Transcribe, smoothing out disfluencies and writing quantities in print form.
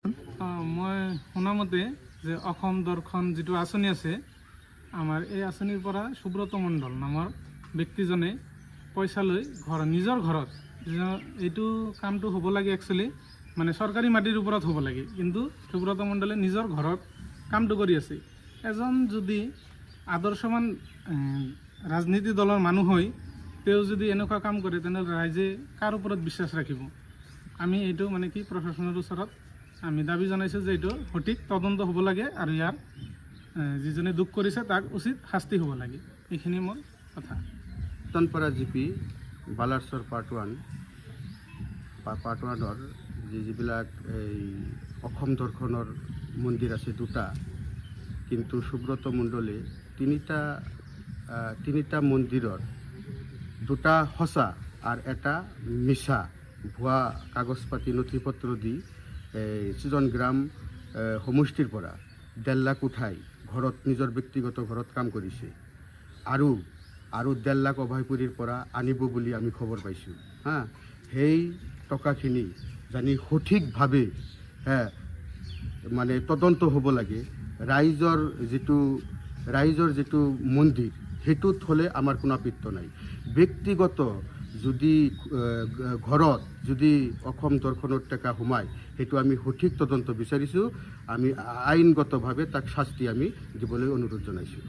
মই শুনামতে যে অসম দৰ্শন যিটো আঁচনি আছে আমাৰ এই আঁচনিৰ পৰা সুব্ৰত মণ্ডল নামৰ ব্যক্তিজনে পইচা লৈ নিজৰ ঘৰত এইটো কামটো হ'ব লাগে একচুৱেলি মানে চৰকাৰী মাটিৰ ওপৰত হ'ব লাগে, কিন্তু সুব্ৰত মণ্ডলে নিজৰ ঘৰত কামটো কৰি আছে। এজন যদি আদৰ্শৱান ৰাজনীতি দলৰ মানুহ হৈ তেওঁ যদি এনেকুৱা কাম কৰে তেনেহ'লে ৰাইজে কাৰ ওপৰত বিশ্বাস ৰাখিব? আমি এইটো মানে কি প্ৰশাসনৰ ওচৰত আমি দাবী জনাইছোঁ যে এইটো সঠিক তদন্ত হ'ব লাগে আৰু ইয়াৰ যিজনে দুখ কৰিছে তাক উচিত শাস্তি হ'ব লাগে। এইখিনি মোৰ কথা। তনপাৰা জিপি বালাসৰ পাৰ্ট 1ৰ যিবিলাক এই অসম দৰ্শনৰ মন্দিৰ আছে দুটা, কিন্তু সুব্ৰত মণ্ডলে তিনিটা মন্দিৰৰ দুটা সঁচা আৰু এটা মিছা ভুৱা কাগজ পাতি নথি পত্ৰ দি সৃজন গ্ৰাম সমষ্টিৰ পৰা 1.5 লাখ উঠাই ঘৰত নিজৰ ব্যক্তিগত ঘৰত কাম কৰিছে আৰু 1.5 লাখ অভয়পুৰীৰ পৰা আনিব বুলি আমি খবৰ পাইছোঁ। সেই টকাখিনি জানি সঠিকভাৱে মানে তদন্ত হ'ব লাগে। ৰাইজৰ যিটো মন্দিৰ সেইটোত হ'লে আমাৰ কোনো আপত্তি নাই। ব্যক্তিগত যদি ঘৰত যদি অসম দৰ্শনৰ টকা সোমায় সেইটো আমি সঠিক তদন্ত বিচাৰিছোঁ। আমি আইনগতভাৱে তাক শাস্তি আমি দিবলৈ অনুৰোধ জনাইছোঁ।